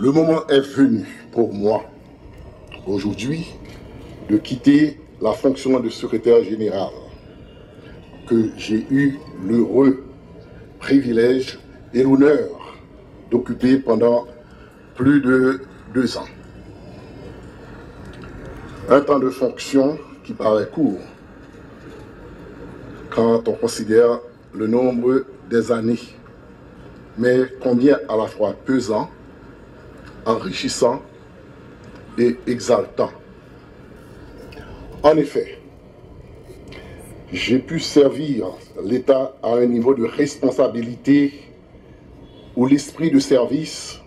Le moment est venu pour moi, aujourd'hui, de quitter la fonction de secrétaire général que j'ai eu l'heureux privilège et l'honneur d'occuper pendant plus de 2 ans. Un temps de fonction qui paraît court quand on considère le nombre des années, mais combien à la fois pesant, enrichissant et exaltant. En effet, j'ai pu servir l'État à un niveau de responsabilité où l'esprit de service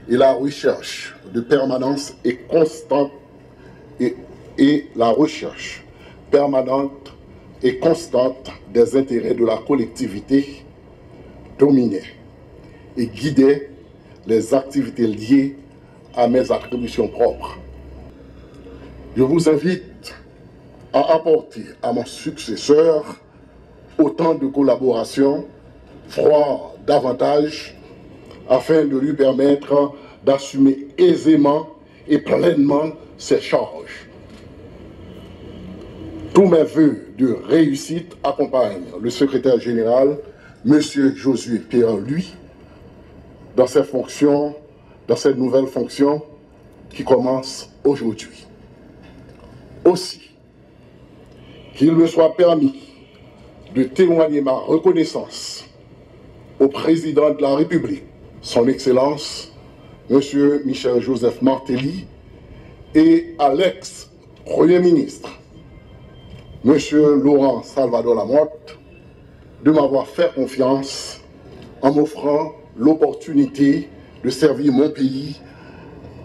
et la recherche de permanence et constante et la recherche permanente et constante des intérêts de la collectivité dominaient et guidaient les activités liées à mes attributions propres. Je vous invite à apporter à mon successeur autant de collaboration, voire davantage, afin de lui permettre d'assumer aisément et pleinement ses charges. Tous mes vœux de réussite accompagnent le secrétaire général, M. Josué Pierre-Louis, dans ses fonctions, dans cette nouvelle fonction qui commence aujourd'hui. Aussi, qu'il me soit permis de témoigner ma reconnaissance au président de la République, son Excellence, M. Michel-Joseph Martelly, et à l'ex-Premier ministre, M. Laurent Salvador Lamotte, de m'avoir fait confiance en m'offrant l'opportunité de servir mon pays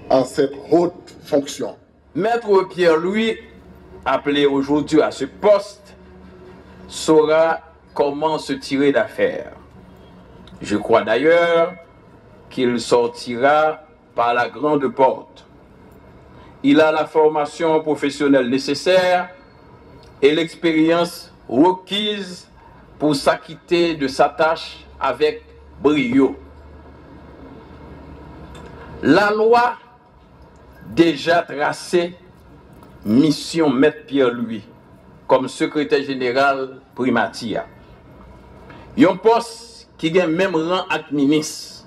à cette haute fonction. Maître Pierre-Louis, appelé aujourd'hui à ce poste, saura comment se tirer d'affaire. Je crois d'ailleurs qu'il sortira par la grande porte. Il a la formation professionnelle nécessaire et l'expérience requise pour s'acquitter de sa tâche avec brio. La loi déjà tracée mission Maître Pierre-Louis comme secrétaire général primatia. Un poste qui a même rang avec ministre.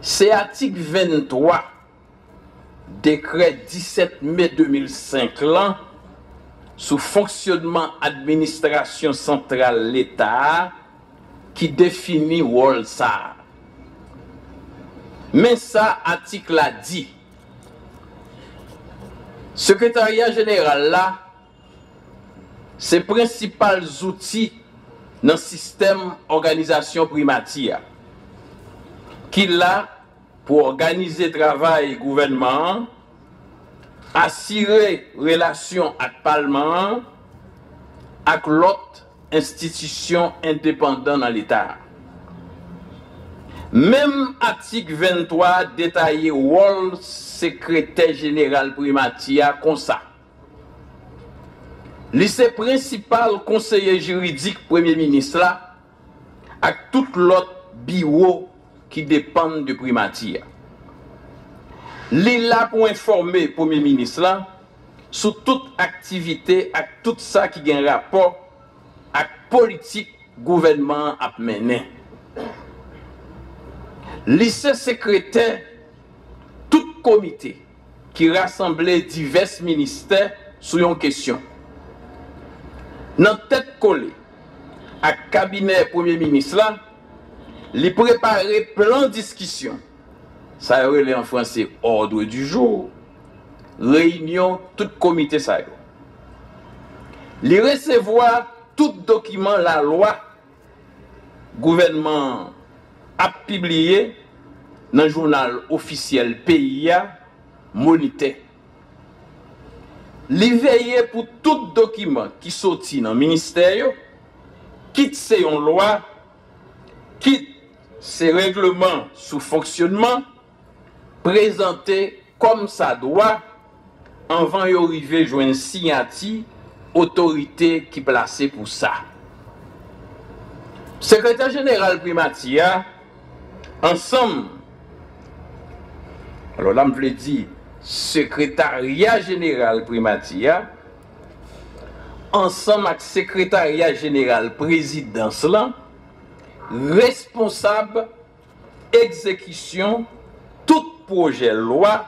C'est article 23 décret 17 mai 2005 là, sous fonctionnement administration centrale l'État qui définit rôle ça. Mais ça, article a dit, secrétariat général là, ses principaux outils dans le système organisation primatia, qui là pour organiser le travail gouvernement, assurer relation avec le Parlement, avec l'autre institution indépendante dans l'État. Même article 23 détaillé rôle secrétaire général primatia comme ça. Lycée principal conseiller juridique premier ministre là, avec tout l'autre bureau qui dépendent de primatia. Là pour informer le Premier ministre là, sur toute activité, avec tout ça qui a un rapport avec politique gouvernement à mener. Lycée secrétaire, tout comité qui rassemblait divers ministères sur une question. Dans tête collée, à cabinet Premier ministre là, il préparait plan de discussion. Ça relève en français ordre du jour, réunion, tout comité ça. Il recevoir tout document la loi gouvernement a publié dans le journal officiel PIA Moniteur. Il veillait pour tout document qui sortit dans le ministère, quitte ses lois, quitte ses règlements sous fonctionnement, présenté comme ça doit, avant d'arriver à joindre signature, autorité qui placée pour ça. Secrétaire général primatia, ensemble Alors là, je voulais dire, secrétariat général primatia, ensemble avec secrétariat général présidence là, responsable exécution tout projet loi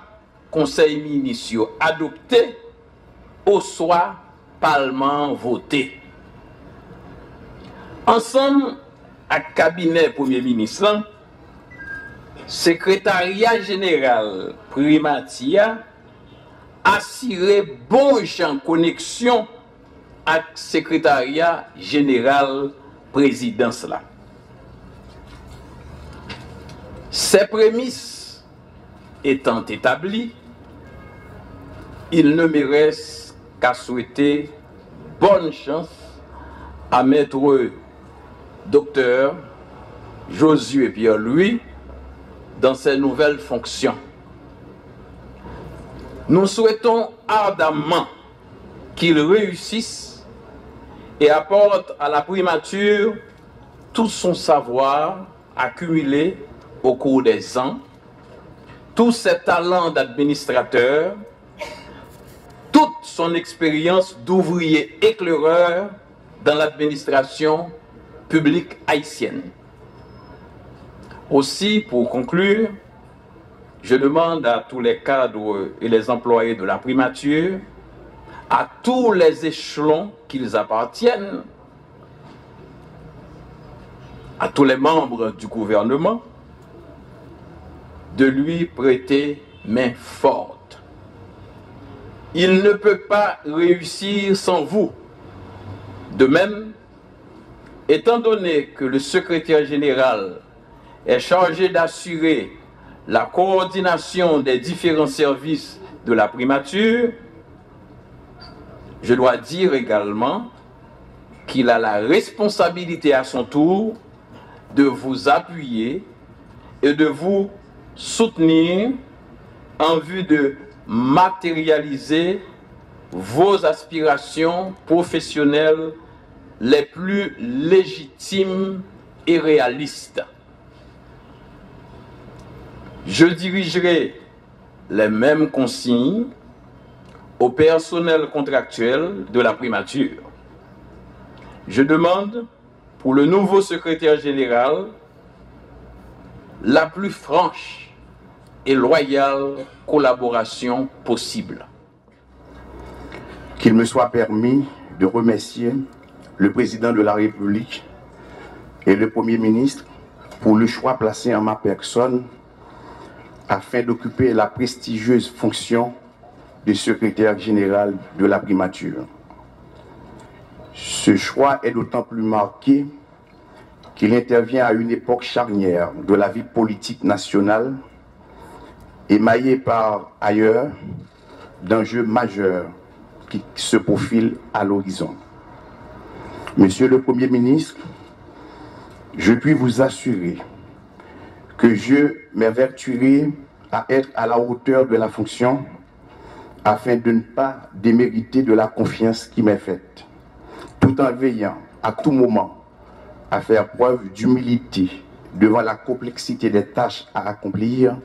conseil municipal adopté au soit parlement voté. Ensemble avec cabinet premier ministre, secrétariat général primatia assurer bon champ connexion avec secrétariat général présidence là. Ces prémices étant établies, il ne me reste qu'à souhaiter bonne chance à maître docteur Josué Pierre-Louis dans ses nouvelles fonctions. Nous souhaitons ardemment qu'il réussisse et apporte à la primature tout son savoir accumulé au cours des ans, tous ses talents d'administrateur, toute son expérience d'ouvrier éclaireur dans l'administration publique haïtienne. Aussi, pour conclure, je demande à tous les cadres et les employés de la primature, à tous les échelons qu'ils appartiennent, à tous les membres du gouvernement, de lui prêter main forte. Il ne peut pas réussir sans vous. De même, étant donné que le secrétaire général est chargé d'assurer la coordination des différents services de la primature, je dois dire également qu'il a la responsabilité à son tour de vous appuyer et de vous soutenir en vue de matérialiser vos aspirations professionnelles les plus légitimes et réalistes. Je dirigerai les mêmes consignes au personnel contractuel de la primature. Je demande pour le nouveau secrétaire général la plus franche et loyale collaboration possible. Qu'il me soit permis de remercier le président de la République et le Premier ministre pour le choix placé en ma personne afin d'occuper la prestigieuse fonction de secrétaire général de la primature. Ce choix est d'autant plus marqué qu'il intervient à une époque charnière de la vie politique nationale, émaillée par ailleurs d'enjeux majeurs qui se profilent à l'horizon. Monsieur le Premier ministre, je puis vous assurer que je m'évertuerai à être à la hauteur de la fonction afin de ne pas démériter de la confiance qui m'est faite, tout en veillant à tout moment à faire preuve d'humilité devant la complexité des tâches à accomplir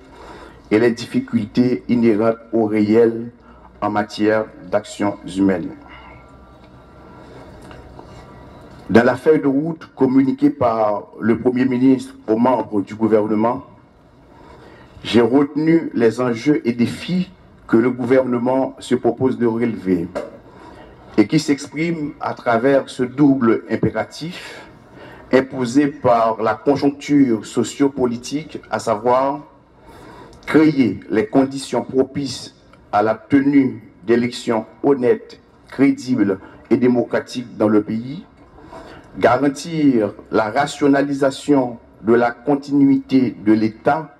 et les difficultés inhérentes au réel en matière d'actions humaines. Dans la feuille de route communiquée par le Premier ministre aux membres du gouvernement, j'ai retenu les enjeux et défis que le gouvernement se propose de relever et qui s'expriment à travers ce double impératif imposé par la conjoncture sociopolitique, à savoir créer les conditions propices à la tenue d'élections honnêtes, crédibles et démocratiques dans le pays, garantir la rationalisation de la continuité de l'État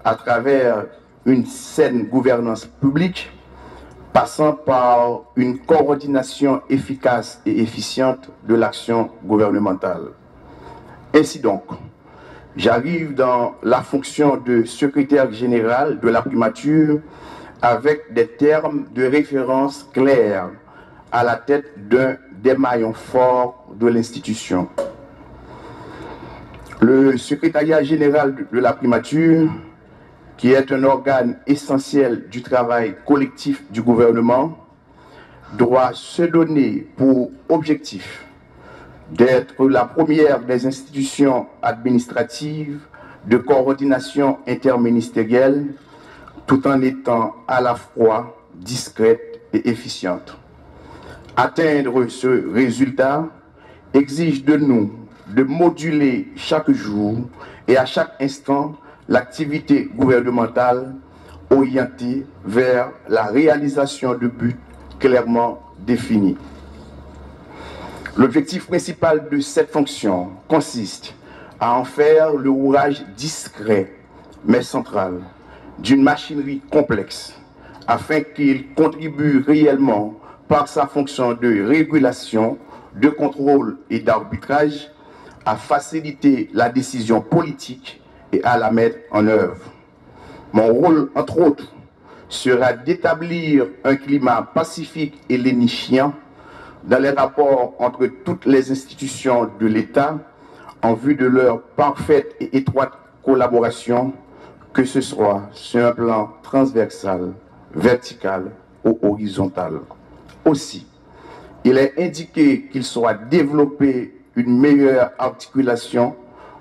à travers une saine gouvernance publique, passant par une coordination efficace et efficiente de l'action gouvernementale. Ainsi donc, j'arrive dans la fonction de secrétaire général de la primature avec des termes de référence clairs à la tête d'un des maillons forts de l'institution. Le secrétariat général de la primature qui est un organe essentiel du travail collectif du gouvernement, doit se donner pour objectif d'être la première des institutions administratives de coordination interministérielle, tout en étant à la fois discrète et efficiente. Atteindre ce résultat exige de nous de moduler chaque jour et à chaque instant l'activité gouvernementale orientée vers la réalisation de buts clairement définis. L'objectif principal de cette fonction consiste à en faire le rouage discret mais central d'une machinerie complexe afin qu'il contribue réellement par sa fonction de régulation, de contrôle et d'arbitrage à faciliter la décision politique et à la mettre en œuvre. Mon rôle, entre autres, sera d'établir un climat pacifique et lénifiant dans les rapports entre toutes les institutions de l'État en vue de leur parfaite et étroite collaboration, que ce soit sur un plan transversal, vertical ou horizontal. Aussi, il est indiqué qu'il soit développé une meilleure articulation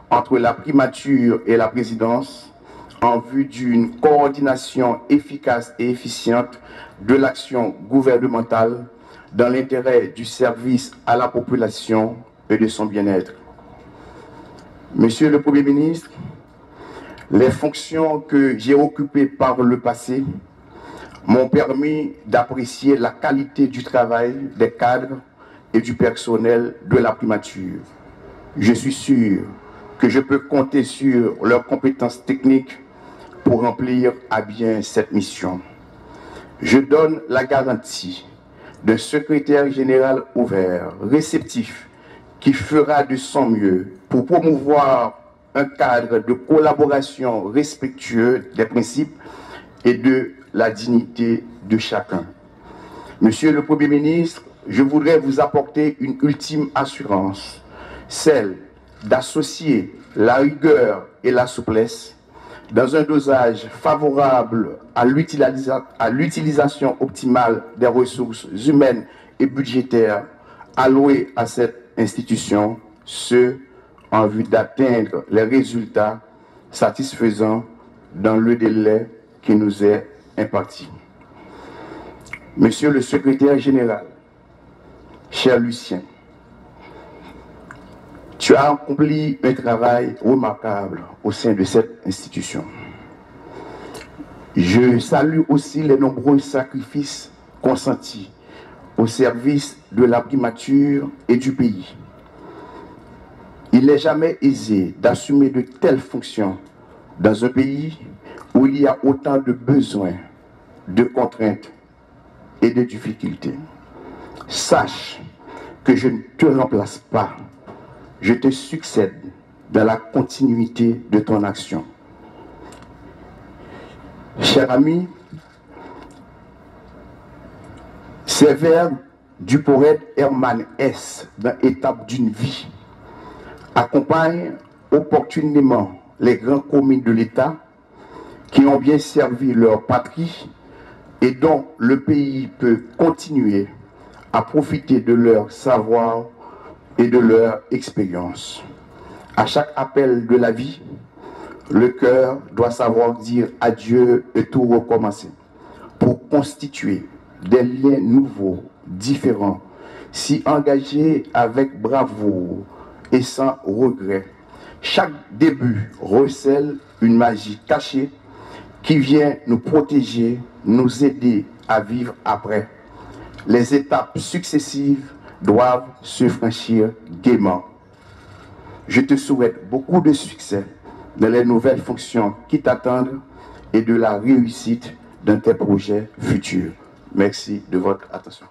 entre la primature et la présidence en vue d'une coordination efficace et efficiente de l'action gouvernementale dans l'intérêt du service à la population et de son bien-être. Monsieur le Premier ministre, les fonctions que j'ai occupées par le passé m'ont permis d'apprécier la qualité du travail des cadres et du personnel de la primature. Je suis sûr que je peux compter sur leurs compétences techniques pour remplir à bien cette mission. Je donne la garantie d'un secrétaire général ouvert, réceptif, qui fera de son mieux pour promouvoir un cadre de collaboration respectueux des principes et de la dignité de chacun. Monsieur le Premier ministre, je voudrais vous apporter une ultime assurance, celle d'associer la rigueur et la souplesse dans un dosage favorable à l'utilisation optimale des ressources humaines et budgétaires allouées à cette institution, ce en vue d'atteindre les résultats satisfaisants dans le délai qui nous est imparti. Monsieur le secrétaire général, cher Lucien, tu as accompli un travail remarquable au sein de cette institution. Je salue aussi les nombreux sacrifices consentis au service de la primature et du pays. Il n'est jamais aisé d'assumer de telles fonctions dans un pays où il y a autant de besoins, de contraintes et de difficultés. Sache que je ne te remplace pas, je te succède dans la continuité de ton action. Cher ami, ces vers du poète Hermann Hesse dans Étape d'une vie accompagnent opportunément les grands commis de l'État qui ont bien servi leur patrie et dont le pays peut continuer à profiter de leur savoir et de leur expérience. À chaque appel de la vie, le cœur doit savoir dire adieu et tout recommencer pour constituer des liens nouveaux, différents, s'y engager avec bravoure et sans regret. Chaque début recèle une magie cachée qui vient nous protéger, nous aider à vivre après. Les étapes successives doivent se franchir gaiement. Je te souhaite beaucoup de succès dans les nouvelles fonctions qui t'attendent et de la réussite dans tes projets futurs. Merci de votre attention.